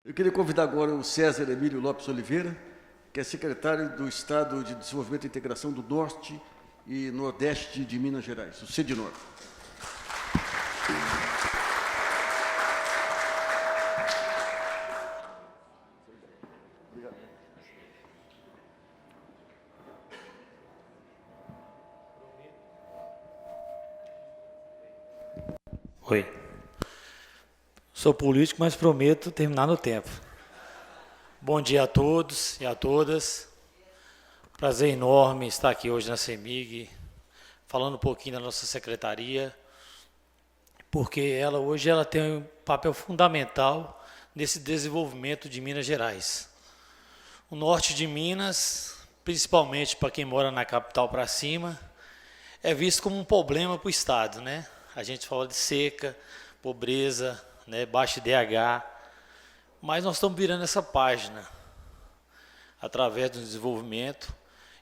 Eu queria convidar agora o César Emílio Lopes Oliveira, que é secretário do Estado de Desenvolvimento e Integração do Norte e Nordeste de Minas Gerais, o CEDNOR. Oi. Sou político, mas prometo terminar no tempo. Bom dia a todos e a todas. Prazer enorme estar aqui hoje na CEMIG, falando um pouquinho da nossa secretaria, porque hoje ela tem um papel fundamental nesse desenvolvimento de Minas Gerais. O norte de Minas, principalmente para quem mora na capital para cima, é visto como um problema para o Estado, né? A gente fala de seca, pobreza, né, baixo IDH, mas nós estamos virando essa página através do desenvolvimento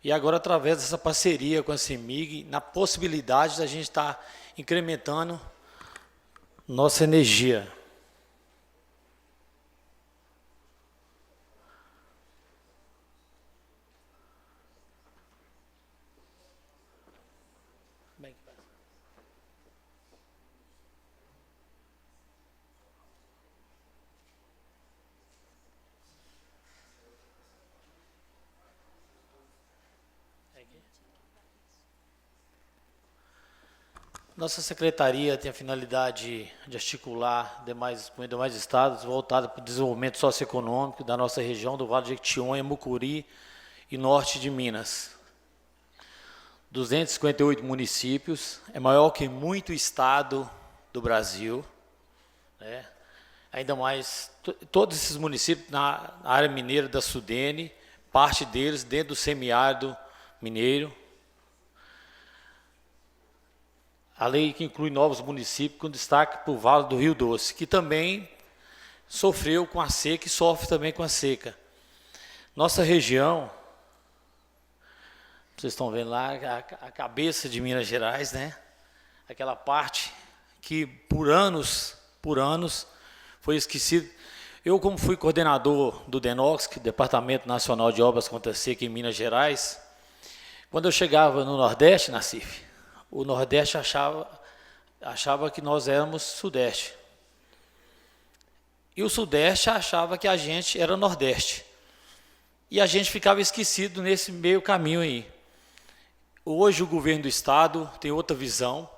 e agora através dessa parceria com a CEMIG, na possibilidade da gente estar incrementando nossa energia. Nossa secretaria tem a finalidade de articular com demais estados voltados para o desenvolvimento socioeconômico da nossa região do Vale de Jequitinhonha, Mucuri e norte de Minas. 258 municípios, é maior que muito estado do Brasil, né? Ainda mais, todos esses municípios na área mineira da Sudene, parte deles dentro do semiárido mineiro. A lei que inclui novos municípios, com destaque para o Vale do Rio Doce, que também sofreu com a seca e sofre também com a seca. Nossa região, vocês estão vendo lá, a cabeça de Minas Gerais, né? Aquela parte que por anos foi esquecida. Eu, como fui coordenador do DENOX, que é o Departamento Nacional de Obras contra a Seca em Minas Gerais, quando eu chegava no Nordeste, Nassif, o Nordeste achava que nós éramos Sudeste. E o Sudeste achava que a gente era Nordeste. E a gente ficava esquecido nesse meio caminho aí. Hoje o governo do Estado tem outra visão,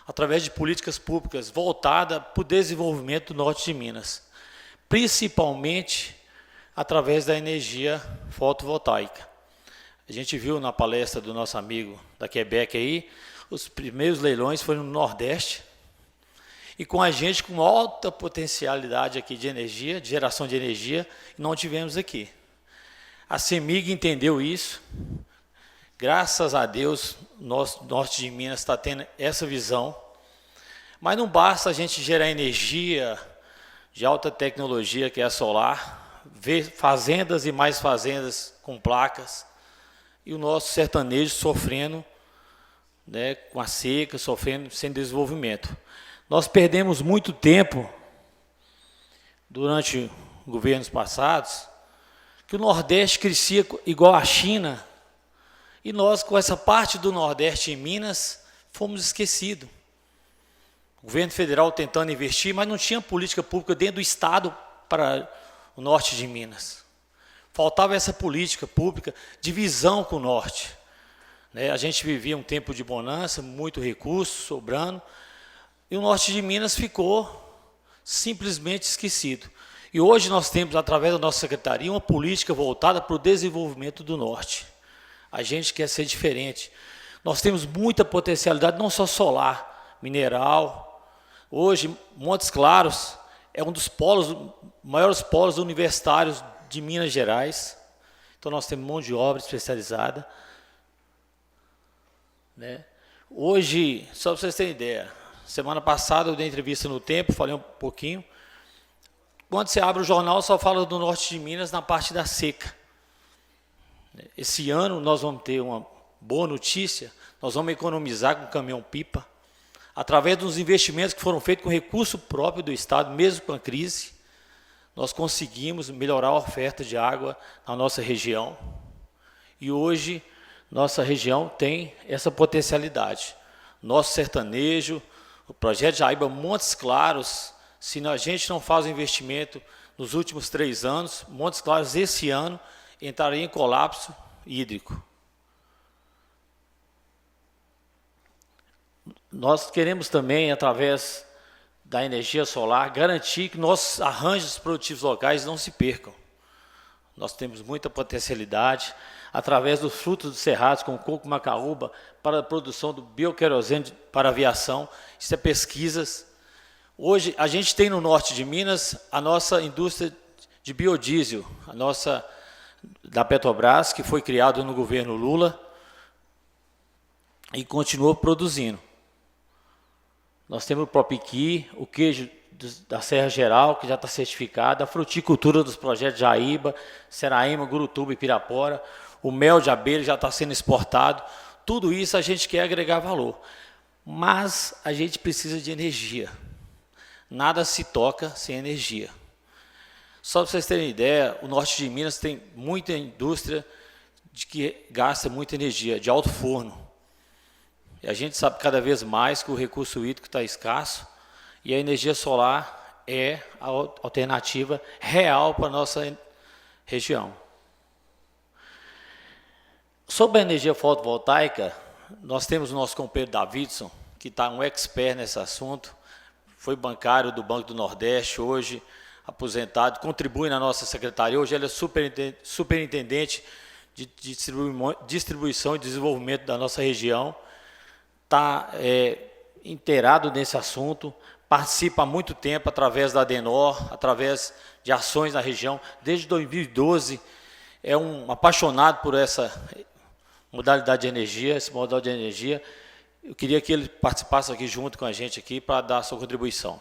através de políticas públicas voltadas para o desenvolvimento do Norte de Minas, principalmente através da energia fotovoltaica. A gente viu na palestra do nosso amigo da Quebec aí, os primeiros leilões foram no Nordeste, e com a gente com alta potencialidade aqui de energia, de geração de energia, não tivemos aqui. A CEMIG entendeu isso, graças a Deus, nosso norte de Minas está tendo essa visão, mas não basta a gente gerar energia de alta tecnologia, que é a solar, ver fazendas e mais fazendas com placas, e o nosso sertanejo sofrendo, né, com a seca, sofrendo sem desenvolvimento. Nós perdemos muito tempo, durante governos passados, que o Nordeste crescia igual a China, e nós, com essa parte do Nordeste em Minas, fomos esquecidos. O governo federal tentando investir, mas não tinha política pública dentro do Estado para o Norte de Minas. Faltava essa política pública de visão com o Norte. A gente vivia um tempo de bonança, muito recurso sobrando, e o Norte de Minas ficou simplesmente esquecido. E hoje nós temos, através da nossa secretaria, uma política voltada para o desenvolvimento do Norte. A gente quer ser diferente. Nós temos muita potencialidade, não só solar, mineral. Hoje, Montes Claros é um dos maiores polos universitários de Minas Gerais. Então, nós temos mão de obra especializada. Hoje, só para vocês terem ideia, semana passada eu dei entrevista no Tempo, falei um pouquinho. Quando você abre o jornal, só fala do norte de Minas na parte da seca. Esse ano nós vamos ter uma boa notícia, nós vamos economizar com caminhão-pipa, através dos investimentos que foram feitos com recurso próprio do Estado, mesmo com a crise. nós conseguimos melhorar a oferta de água na nossa região. E hoje, nossa região tem essa potencialidade. Nosso sertanejo, o projeto Jaíba Montes Claros, se a gente não faz o investimento nos últimos 3 anos, Montes Claros esse ano entraria em colapso hídrico. Nós queremos também, através da energia solar, garantir que nossos arranjos produtivos locais não se percam. Nós temos muita potencialidade, através dos frutos dos cerrados, como coco macaúba, para a produção do bioquerosene para aviação. Isso é pesquisas. Hoje, a gente tem no norte de Minas a nossa indústria de biodiesel, a nossa da Petrobras, que foi criada no governo Lula e continua produzindo. Nós temos o Propiqui, o queijo da Serra Geral, que já está certificado, a fruticultura dos projetos Jaíba, Seraíma, Gurutuba e Pirapora, o mel de abelha já está sendo exportado. Tudo isso a gente quer agregar valor, mas a gente precisa de energia. Nada se toca sem energia. Só para vocês terem ideia, o norte de Minas tem muita indústria que gasta muita energia, de alto forno. E a gente sabe cada vez mais que o recurso hídrico está escasso e a energia solar é a alternativa real para a nossa região. Sobre a energia fotovoltaica, nós temos o nosso companheiro Davidson, que está um expert nesse assunto, foi bancário do Banco do Nordeste, hoje aposentado, contribui na nossa secretaria, hoje ele é superintendente de distribuição e desenvolvimento da nossa região, está inteirado nesse assunto, participa há muito tempo através da Adenor, através de ações na região, desde 2012, é um apaixonado por essa modalidade de energia, esse modal de energia. Eu queria que ele participasse aqui junto com a gente aqui para dar a sua contribuição.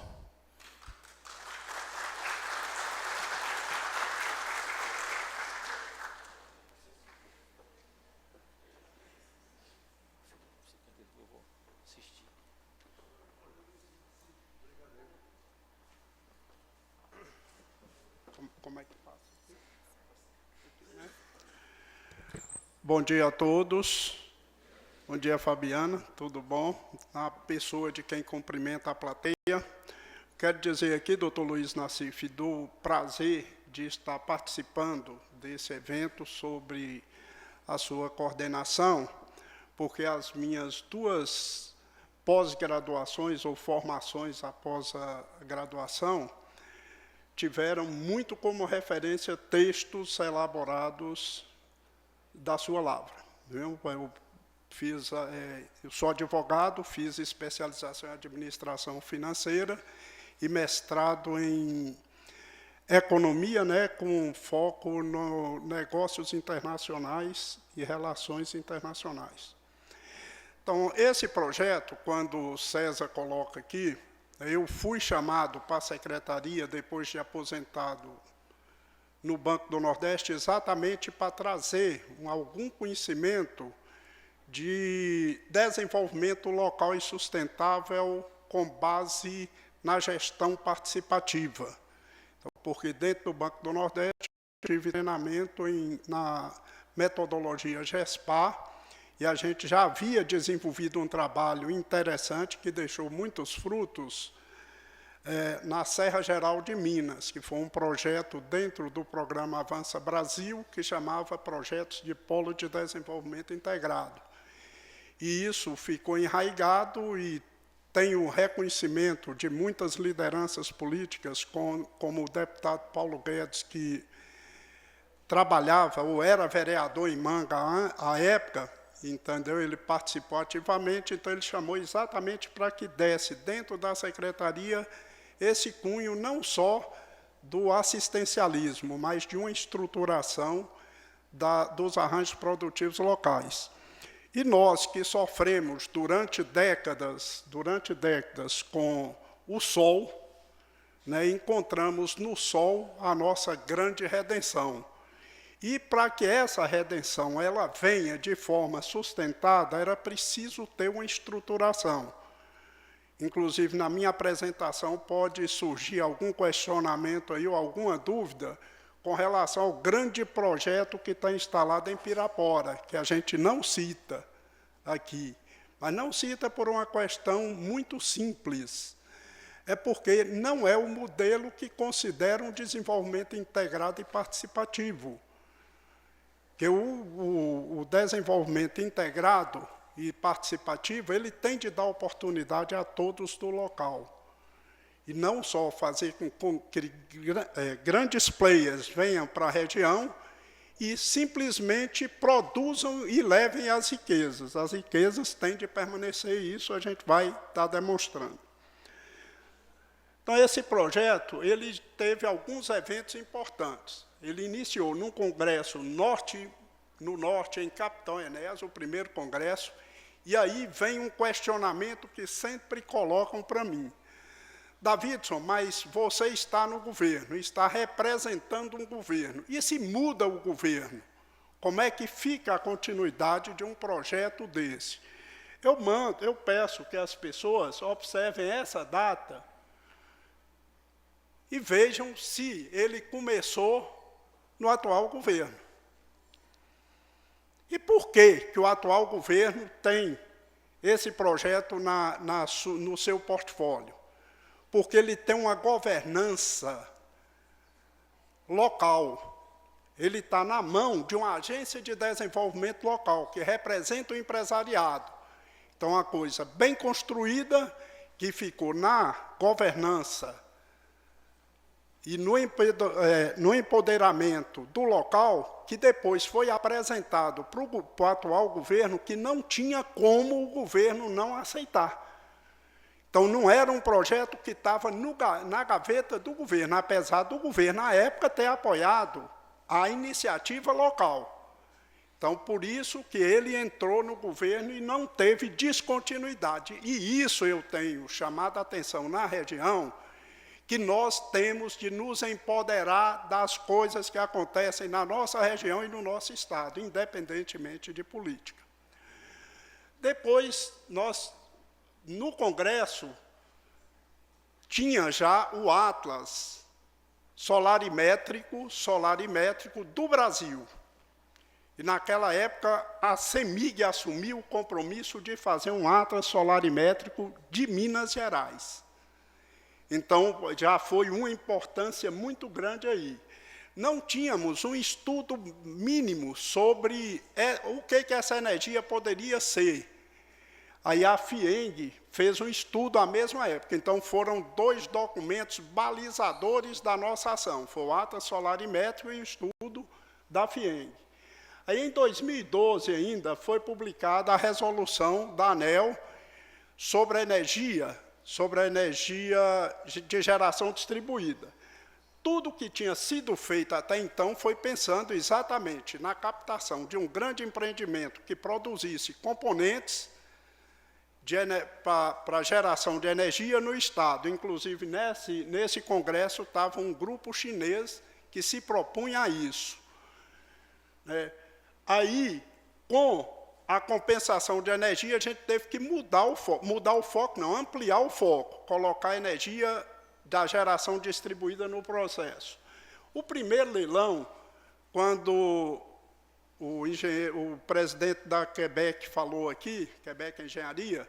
Como é que passa? Bom dia a todos. Bom dia, Fabiana. Tudo bom? Na pessoa de quem cumprimenta a plateia. Quero dizer aqui, doutor Luiz Nassif, do prazer de estar participando desse evento sobre a sua coordenação, porque as minhas 2 pós-graduações ou formações após a graduação tiveram muito como referência textos elaborados da sua lavra. Eu sou advogado, fiz especialização em administração financeira e mestrado em economia, com foco no negócios internacionais e relações internacionais. Então, esse projeto, quando o César coloca aqui, eu fui chamado para a secretaria, depois de aposentado no Banco do Nordeste, exatamente para trazer algum conhecimento de desenvolvimento local e sustentável com base na gestão participativa. Então, porque dentro do Banco do Nordeste, tive treinamento na metodologia GESPAR, e a gente já havia desenvolvido um trabalho interessante que deixou muitos frutos na Serra Geral de Minas, que foi um projeto dentro do programa Avança Brasil, que chamava Projetos de Polo de Desenvolvimento Integrado. E isso ficou enraizado e tem o reconhecimento de muitas lideranças políticas, como o deputado Paulo Guedes, que trabalhava ou era vereador em Manga à época, entendeu? Ele participou ativamente, então ele chamou exatamente para que desse dentro da secretaria esse cunho não só do assistencialismo, mas de uma estruturação dos arranjos produtivos locais. E nós que sofremos durante décadas com o sol, encontramos no sol a nossa grande redenção. E para que essa redenção ela venha de forma sustentada, era preciso ter uma estruturação. inclusive na minha apresentação pode surgir algum questionamento aí ou alguma dúvida com relação ao grande projeto que está instalado em Pirapora, que a gente não cita aqui. Mas não cita por uma questão muito simples. É porque não é o modelo que considera um desenvolvimento integrado e participativo. Que o desenvolvimento integrado e participativo, ele tem de dar oportunidade a todos do local. E não só fazer com que grandes players venham para a região e simplesmente produzam e levem as riquezas. As riquezas têm de permanecer, e isso a gente vai estar demonstrando. Então, esse projeto, ele teve alguns eventos importantes. Ele iniciou num congresso no norte, em Capitão Enéas, o primeiro congresso, e aí vem um questionamento que sempre colocam para mim. Davidson, mas você está no governo, está representando um governo. E se muda o governo? Como é que fica a continuidade de um projeto desse? Eu peço que as pessoas observem essa data e vejam se ele começou no atual governo. E por que o atual governo tem esse projeto no seu portfólio? Porque ele tem uma governança local. Ele está na mão de uma agência de desenvolvimento local, que representa o empresariado. Então, uma coisa bem construída, que ficou na governança e no empoderamento do local, que depois foi apresentado para o atual governo, que não tinha como o governo não aceitar. Então, não era um projeto que estava na gaveta do governo, apesar do governo, na época, ter apoiado a iniciativa local. Então, por isso que ele entrou no governo e não teve descontinuidade. E isso eu tenho chamado a atenção na região, que nós temos de nos empoderar das coisas que acontecem na nossa região e no nosso estado, independentemente de política. Depois, no Congresso, tinha já o Atlas solarimétrico do Brasil. E, naquela época, a CEMIG assumiu o compromisso de fazer um Atlas solarimétrico de Minas Gerais. Então, já foi uma importância muito grande aí. Não tínhamos um estudo mínimo sobre o que essa energia poderia ser. Aí a FIENG fez um estudo à mesma época. Então, foram 2 documentos balizadores da nossa ação. Foi o Atlas Solarimétrico e o estudo da FIENG. Aí, em 2012, ainda, foi publicada a resolução da ANEEL sobre a energia de geração distribuída. Tudo que tinha sido feito até então foi pensando exatamente na captação de um grande empreendimento que produzisse componentes para geração de energia no Estado. Inclusive, nesse congresso estava um grupo chinês que se propunha a isso. Aí, com a compensação de energia, a gente teve que ampliar o foco, colocar a energia da geração distribuída no processo. O primeiro leilão, quando o presidente da Quebec falou aqui, Quebec Engenharia,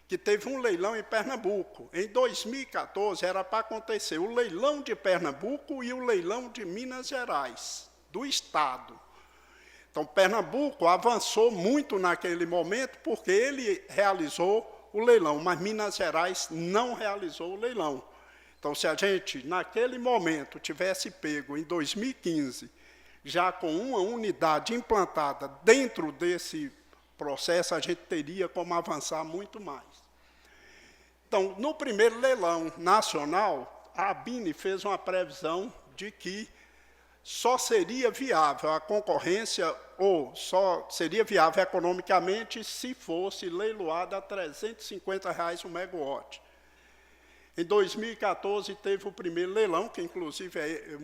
que teve um leilão em Pernambuco. Em 2014, era para acontecer o leilão de Pernambuco e o leilão de Minas Gerais, do Estado. Então, Pernambuco avançou muito naquele momento, porque ele realizou o leilão, mas Minas Gerais não realizou o leilão. Então, se a gente, naquele momento, tivesse pego, em 2015, já com uma unidade implantada dentro desse processo, a gente teria como avançar muito mais. Então, no primeiro leilão nacional, a ABINE fez uma previsão de que só seria viável a concorrência, ou só seria viável economicamente, se fosse leiloada a R$ 350 o megawatt. Em 2014, teve o primeiro leilão, que inclusive é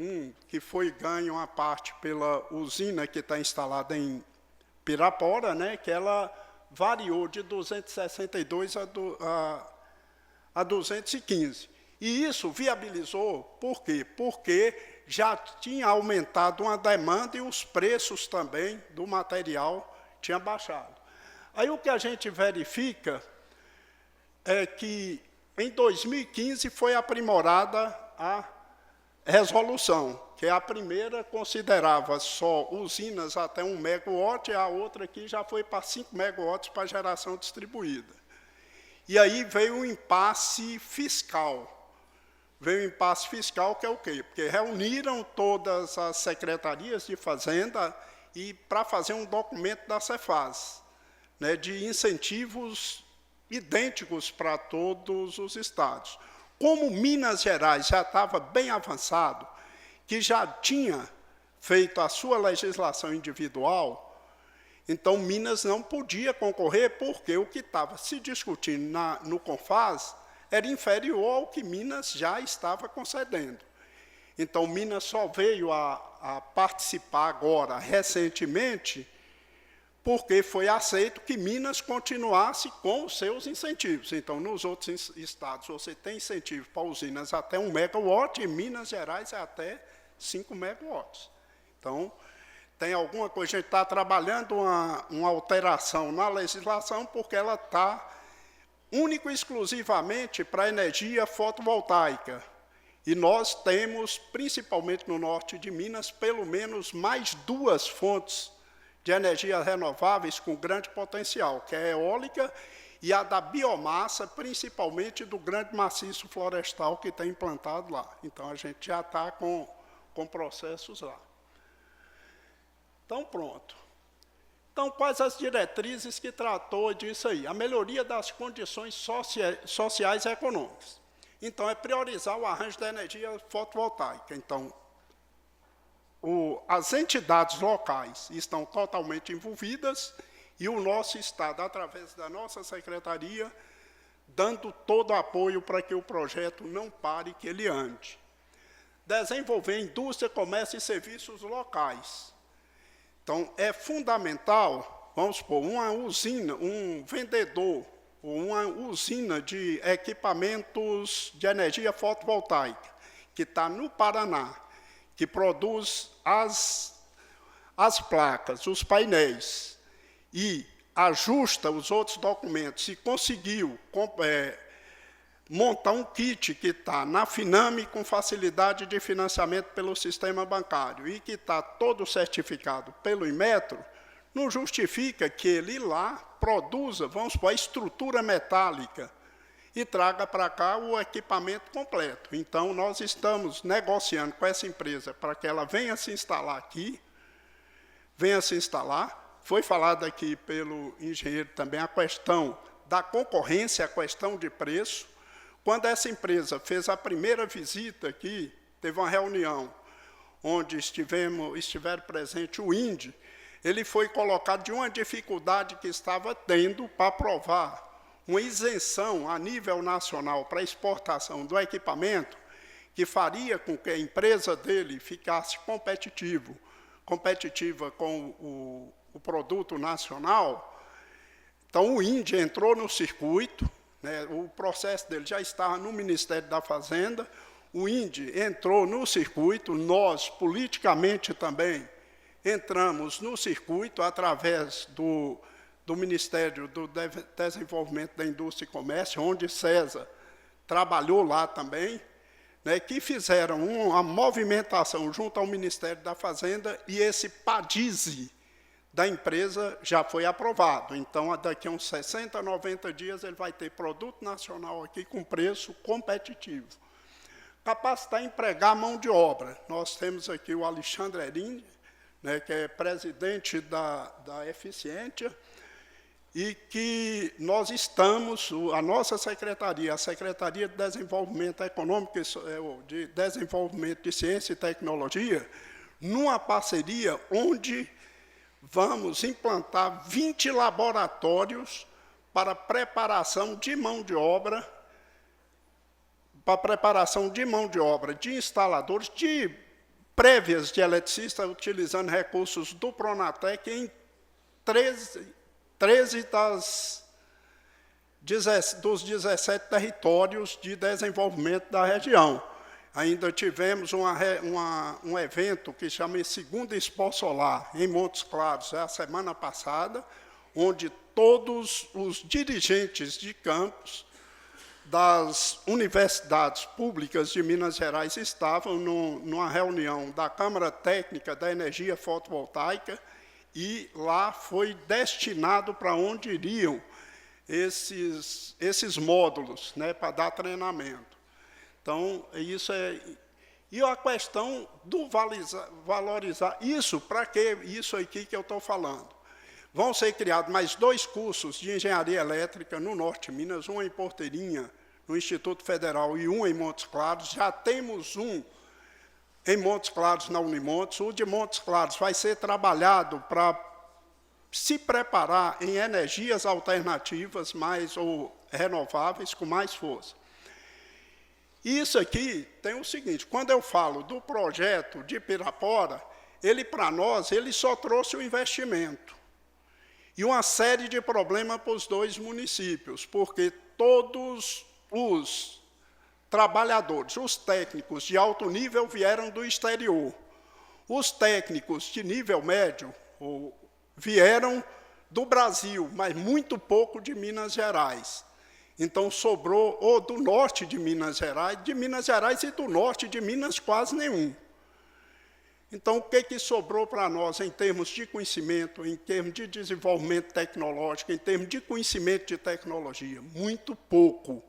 que foi ganho uma parte pela usina que está instalada em Pirapora, que ela variou de 262 a a 215. E isso viabilizou, por quê? Porque já tinha aumentado uma demanda e os preços também do material tinham baixado. Aí o que a gente verifica é que em 2015 foi aprimorada a resolução, que a primeira considerava só usinas até 1 megawatt, e a outra aqui já foi para 5 megawatts para geração distribuída. E aí veio um impasse fiscal. Veio um impasse fiscal, que é o quê? Porque reuniram todas as secretarias de Fazenda e para fazer um documento da Cefaz, né, de incentivos idênticos para todos os estados. Como Minas Gerais já estava bem avançado, que já tinha feito a sua legislação individual, então Minas não podia concorrer, porque o que estava se discutindo no CONFAS era inferior ao que Minas já estava concedendo. Então, Minas só veio a participar agora, recentemente, porque foi aceito que Minas continuasse com os seus incentivos. Então, nos outros estados, você tem incentivo para usinas até 1 megawatt, e Minas Gerais é até 5 megawatts. Então, tem alguma coisa, a gente está trabalhando uma alteração na legislação, porque ela está único e exclusivamente para energia fotovoltaica. E nós temos, principalmente no norte de Minas, pelo menos mais 2 fontes de energias renováveis com grande potencial, que é a eólica e a da biomassa, principalmente do grande maciço florestal que tem implantado lá. Então, a gente já está com processos lá. Então, pronto. Então, quais as diretrizes que tratou disso aí? A melhoria das condições sociais e econômicas. Então, é priorizar o arranjo da energia fotovoltaica. Então, as entidades locais estão totalmente envolvidas e o nosso Estado, através da nossa secretaria, dando todo o apoio para que o projeto não pare, que ele ande. Desenvolver indústria, comércio e serviços locais. Então, é fundamental, vamos supor, uma usina, um vendedor, ou uma usina de equipamentos de energia fotovoltaica, que está no Paraná, que produz as placas, os painéis, e ajusta os outros documentos, e conseguiu montar um kit que está na Finame com facilidade de financiamento pelo sistema bancário e que está todo certificado pelo Inmetro, não justifica que ele lá produza, vamos supor, a estrutura metálica e traga para cá o equipamento completo. Então, nós estamos negociando com essa empresa para que ela venha se instalar aqui, venha se instalar. Foi falado aqui pelo engenheiro também a questão da concorrência, a questão de preço. Quando essa empresa fez a primeira visita aqui, teve uma reunião onde estiveram presente o INDE, ele foi colocado de uma dificuldade que estava tendo para aprovar uma isenção a nível nacional para exportação do equipamento, que faria com que a empresa dele ficasse competitiva com o produto nacional. Então, o INDE entrou no circuito, né, o processo dele já estava no Ministério da Fazenda, o INDE entrou no circuito, nós, politicamente também, entramos no circuito através do Ministério do Desenvolvimento da Indústria e Comércio, onde César trabalhou lá também, né, que fizeram uma movimentação junto ao Ministério da Fazenda, e esse PADISE da empresa já foi aprovado. Então, daqui a uns 60, 90 dias, ele vai ter produto nacional aqui com preço competitivo. Capacitar e empregar mão de obra. Nós temos aqui o Alexandre Erin, né, que é presidente da Eficiência, e que nós estamos, a nossa secretaria, a Secretaria de Desenvolvimento Econômico, de Desenvolvimento de Ciência e Tecnologia, numa parceria onde vamos implantar 20 laboratórios para preparação de mão de obra, de instaladores, de prévias de eletricistas, utilizando recursos do Pronatec em 13 dos 17 territórios de desenvolvimento da região. Ainda tivemos um evento que chama Segunda Expo Solar, em Montes Claros, a semana passada, onde todos os dirigentes de campus das universidades públicas de Minas Gerais estavam numa reunião da Câmara Técnica da Energia Fotovoltaica, e lá foi destinado para onde iriam esses módulos, né, para dar treinamento. Então, isso é... E a questão do valorizar isso, para que isso aqui que eu estou falando? Vão ser criados mais 2 cursos de engenharia elétrica no Norte de Minas, um em Porteirinha, no Instituto Federal, e um em Montes Claros. Já temos um em Montes Claros, na Unimontes. O de Montes Claros vai ser trabalhado para se preparar em energias alternativas ou renováveis com mais força. Isso aqui tem o seguinte: quando eu falo do projeto de Pirapora, ele, para nós, ele só trouxe o investimento e uma série de problemas para os 2 municípios, porque todos os trabalhadores, os técnicos de alto nível vieram do exterior. Os técnicos de nível médio vieram do Brasil, mas muito pouco de Minas Gerais. Então, sobrou ou do norte de Minas Gerais e do norte de Minas quase nenhum. Então, o que sobrou para nós em termos de conhecimento, em termos de desenvolvimento tecnológico, em termos de conhecimento de tecnologia? Muito pouco.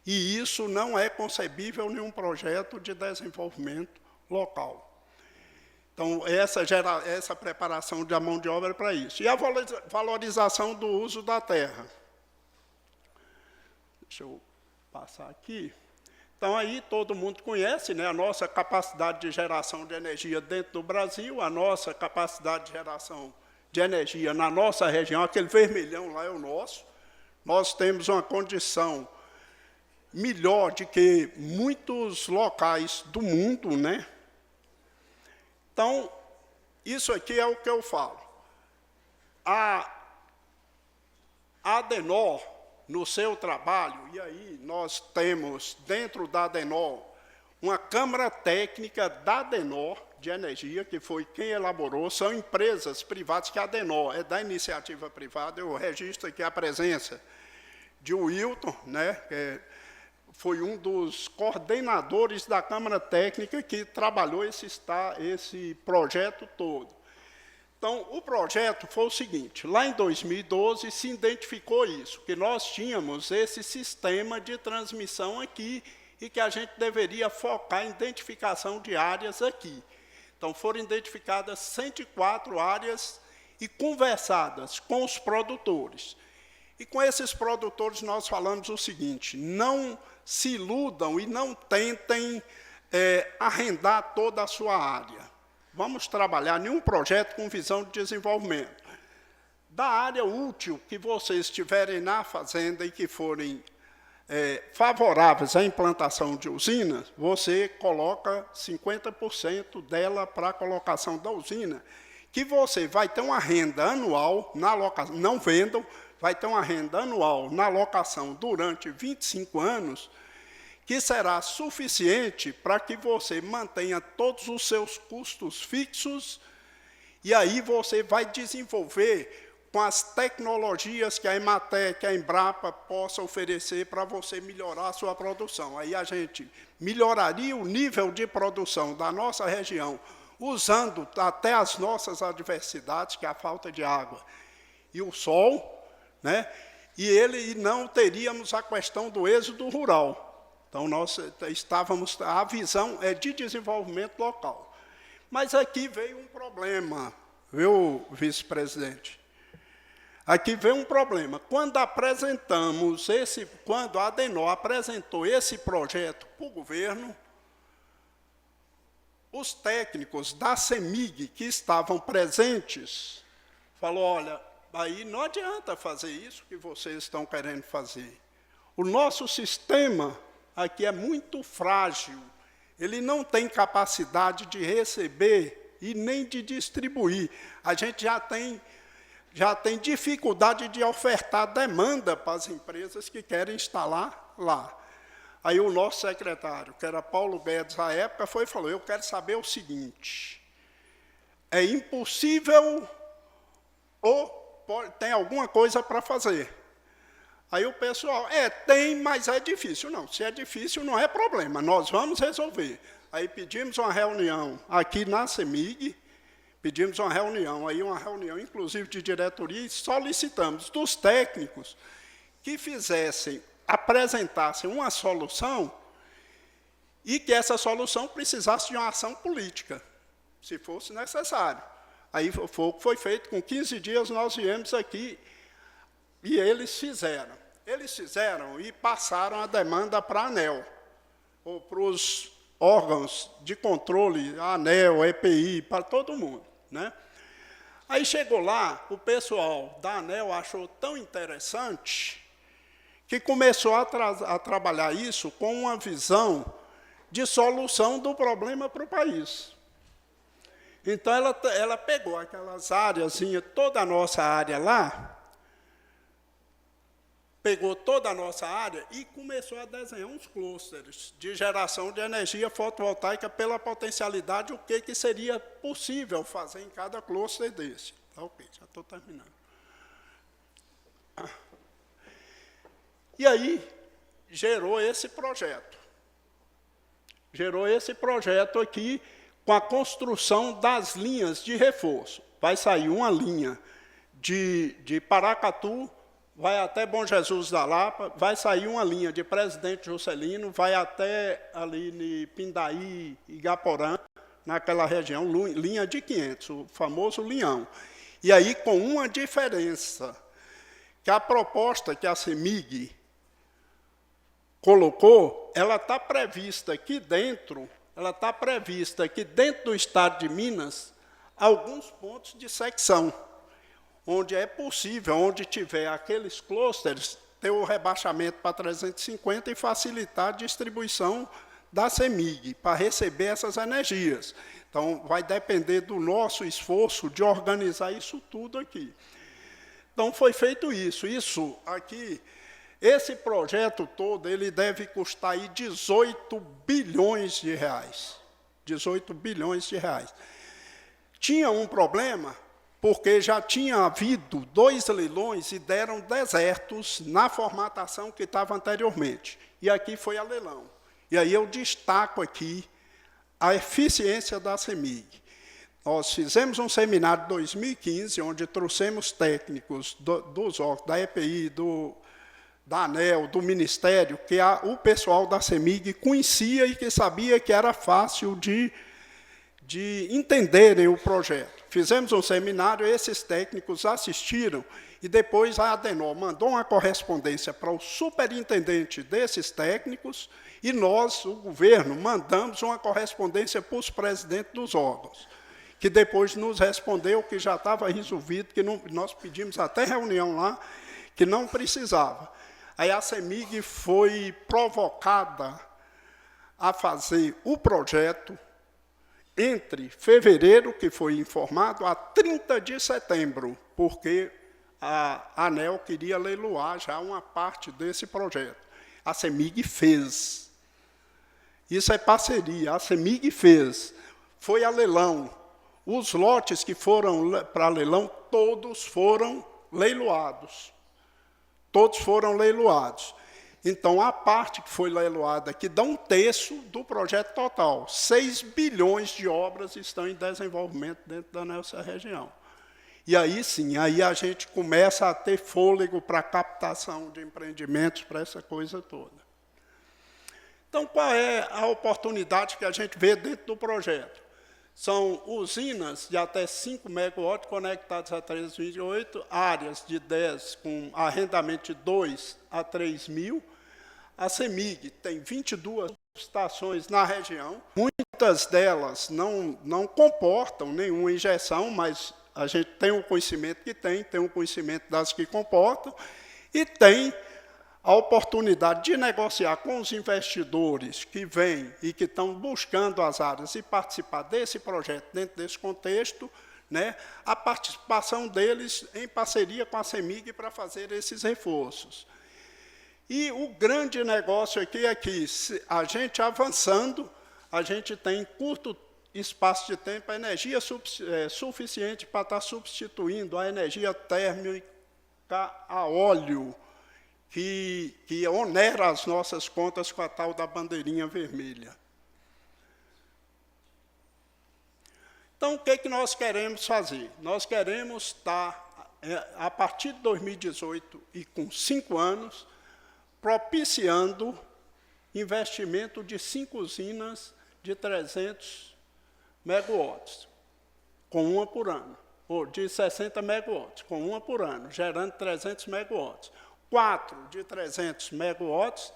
E isso não é concebível em um projeto de desenvolvimento local. Então, essa preparação da mão de obra é para isso. E a valorização do uso da terra. Deixa eu passar aqui. Então, aí todo mundo conhece, né, a nossa capacidade de geração de energia dentro do Brasil, a nossa capacidade de geração de energia na nossa região, aquele vermelhão lá é o nosso. Nós temos uma condição melhor do que muitos locais do mundo, né? Então, isso aqui é o que eu falo. A Adenor, no seu trabalho, e aí nós temos dentro da Adenor uma Câmara Técnica da Adenor de Energia, que foi quem elaborou, são empresas privadas, que a Adenor é da iniciativa privada. Eu registro aqui a presença de Wilton, né, que foi um dos coordenadores da Câmara Técnica que trabalhou esse projeto todo. Então, o projeto foi o seguinte: lá em 2012 se identificou isso, que nós tínhamos esse sistema de transmissão aqui e que a gente deveria focar em identificação de áreas aqui. Então, foram identificadas 104 áreas e conversadas com os produtores. E com esses produtores nós falamos o seguinte: não se iludam e não tentem arrendar toda a sua área. Vamos trabalhar em um projeto com visão de desenvolvimento. Da área útil que vocês tiverem na fazenda e que forem favoráveis à implantação de usinas, você coloca 50% dela para a colocação da usina, que você vai ter uma renda anual na locação, não vendam, vai ter uma renda anual na locação durante 25 anos, que será suficiente para que você mantenha todos os seus custos fixos, e aí você vai desenvolver com as tecnologias que a Ematec, a Embrapa possa oferecer para você melhorar a sua produção. Aí a gente melhoraria o nível de produção da nossa região, usando até as nossas adversidades, que é a falta de água e o sol, né? E não teríamos a questão do êxodo rural. Então, a visão é de desenvolvimento local. Mas aqui veio um problema, viu, vice-presidente? Aqui veio um problema. Quando a Adenor apresentou esse projeto para o governo, os técnicos da CEMIG que estavam presentes falaram: olha, aí não adianta fazer isso que vocês estão querendo fazer. O nosso sistema aqui é muito frágil, ele não tem capacidade de receber e nem de distribuir. A gente já tem já tem dificuldade de ofertar demanda para as empresas que querem instalar lá. Aí o nosso secretário, que era Paulo Guedes à época, foi e falou, eu quero saber o seguinte, é impossível ou tem alguma coisa para fazer? Aí o pessoal, tem, mas é difícil. Não, se é difícil, não é problema, nós vamos resolver. Aí pedimos uma reunião aqui na CEMIG, pedimos uma reunião, inclusive de diretoria, e solicitamos dos técnicos que apresentassem uma solução e que essa solução precisasse de uma ação política, se fosse necessário. Aí foi feito, com 15 dias nós viemos aqui e eles fizeram. Eles fizeram e passaram a demanda para a ANEEL, ou para os órgãos de controle, a ANEEL, EPI, para todo mundo, né? Aí chegou lá, o pessoal da ANEEL achou tão interessante que começou a trabalhar isso com uma visão de solução do problema para o país. Então, ela pegou aquelas áreas, toda a nossa área lá, pegou toda a nossa área e começou a desenhar uns clusters de geração de energia fotovoltaica pela potencialidade, o que seria possível fazer em cada cluster desse. Tá, ok, já estou terminando. E aí, gerou esse projeto. Gerou esse projeto aqui com a construção das linhas de reforço. Vai sair uma linha de Paracatu, vai até Bom Jesus da Lapa, vai sair uma linha de Presidente Juscelino, vai até ali em Pindaí, Igaporã, naquela região, linha de 500, o famoso linhão. E aí, com uma diferença, que a proposta que a CEMIG colocou, ela está prevista aqui dentro do Estado de Minas, alguns pontos de secção, onde é possível, onde tiver aqueles clusters, ter o rebaixamento para 350 e facilitar a distribuição da CEMIG, para receber essas energias. Então, vai depender do nosso esforço de organizar isso tudo aqui. Então, foi feito isso. Isso aqui, esse projeto todo, ele deve custar aí 18 bilhões de reais. 18 bilhões de reais. Tinha um problema, porque já tinha havido 2 leilões e deram desertos na formatação que estava anteriormente. E aqui foi a leilão. E aí eu destaco aqui a eficiência da CEMIG. Nós fizemos um seminário em 2015, onde trouxemos técnicos dos órgãos, da EPI, da ANEEL, do Ministério, que o pessoal da CEMIG conhecia e que sabia que era fácil de entenderem o projeto. Fizemos um seminário, esses técnicos assistiram, e depois a ADENOR mandou uma correspondência para o superintendente desses técnicos, e nós, o governo, mandamos uma correspondência para os presidentes dos órgãos, que depois nos respondeu que já estava resolvido, que nós pedimos até reunião lá, que não precisava. Aí a CEMIG foi provocada a fazer o projeto entre fevereiro, que foi informado, a 30 de setembro, porque a ANEEL queria leiloar já uma parte desse projeto. A CEMIG fez. Isso é parceria, a CEMIG fez. Foi a leilão. Os lotes que foram para leilão, todos foram leiloados. Todos foram leiloados. Então, a parte que foi leiloada aqui dá 1/3 do projeto total. 6 bilhões de obras estão em desenvolvimento dentro da nossa região. E aí, sim, aí a gente começa a ter fôlego para a captação de empreendimentos, para essa coisa toda. Então, qual é a oportunidade que a gente vê dentro do projeto? São usinas de até 5 megawatts conectadas a 328, áreas de 10 com arrendamento de 2 a 3 mil. A CEMIG tem 22 estações na região. Muitas delas não comportam nenhuma injeção, mas a gente tem o conhecimento que tem o conhecimento das que comportam, e tem a oportunidade de negociar com os investidores que vêm e que estão buscando as áreas e participar desse projeto dentro desse contexto, né, a participação deles em parceria com a CEMIG para fazer esses reforços. E o grande negócio aqui é que, a gente avançando, a gente tem em curto espaço de tempo a energia suficiente para estar substituindo a energia térmica a óleo, que onera as nossas contas com a tal da bandeirinha vermelha. Então, o que nós queremos fazer? Nós queremos estar, a partir de 2018 e com 5 anos, propiciando investimento de 5 usinas de 300 megawatts, com uma por ano, ou de 60 megawatts, com uma por ano, gerando 300 megawatts. 4 de 300 megawatts,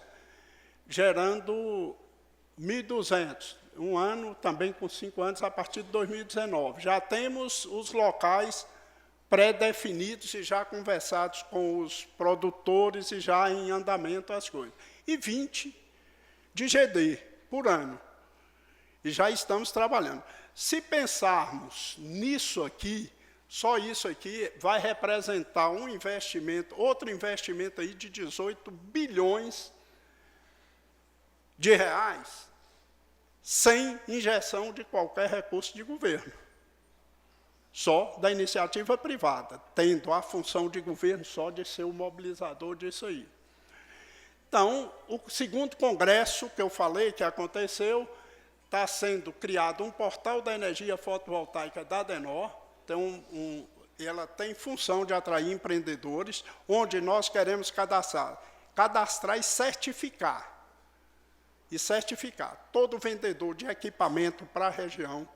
gerando 1.200, um ano também com 5 anos, a partir de 2019. Já temos os locais pré-definidos e já conversados com os produtores e já em andamento as coisas. E 20 de GD por ano. E já estamos trabalhando. Se pensarmos nisso aqui, só isso aqui vai representar um investimento, outro investimento aí de 18 bilhões de reais, sem injeção de qualquer recurso de governo. Só da iniciativa privada, tendo a função de governo só de ser o mobilizador disso aí. Então, o segundo congresso que eu falei, que aconteceu, está sendo criado um portal da energia fotovoltaica da ADENOR, ela tem função de atrair empreendedores, onde nós queremos cadastrar e certificar. E certificar todo vendedor de equipamento para a região,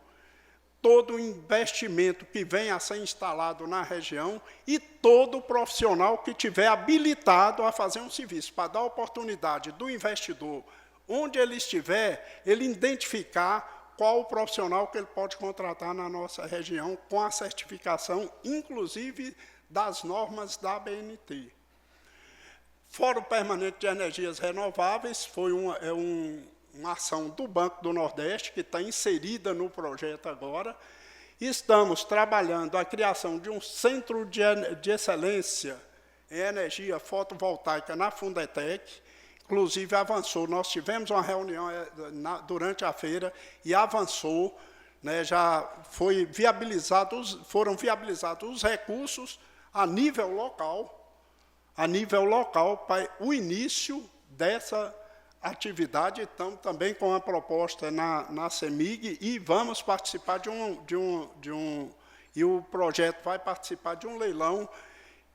todo investimento que venha a ser instalado na região e todo profissional que tiver habilitado a fazer um serviço, para dar oportunidade do investidor, onde ele estiver, ele identificar qual o profissional que ele pode contratar na nossa região com a certificação, inclusive das normas da ABNT. Fórum Permanente de Energias Renováveis foi uma ação do Banco do Nordeste, que está inserida no projeto agora. Estamos trabalhando a criação de um centro de excelência em energia fotovoltaica na Fundetec. Inclusive, avançou. Nós tivemos uma reunião durante a feira e avançou, né, já foram viabilizados os recursos a nível local para o início dessa atividade. Estamos também com uma proposta na CEMIG e vamos participar e o projeto vai participar de um leilão,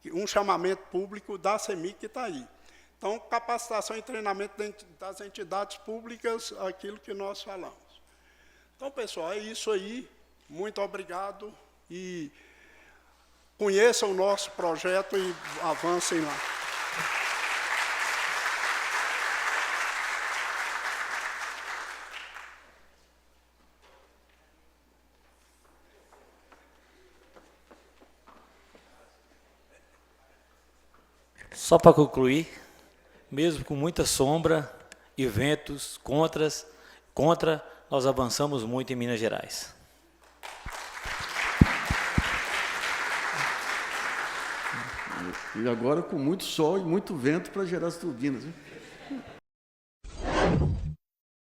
um chamamento público da CEMIG que está aí. Então, capacitação e treinamento das entidades públicas, aquilo que nós falamos. Então, pessoal, é isso aí. Muito obrigado e conheçam o nosso projeto e avancem lá. Só para concluir, mesmo com muita sombra e ventos contra, nós avançamos muito em Minas Gerais. E agora com muito sol e muito vento para gerar as turbinas. Hein?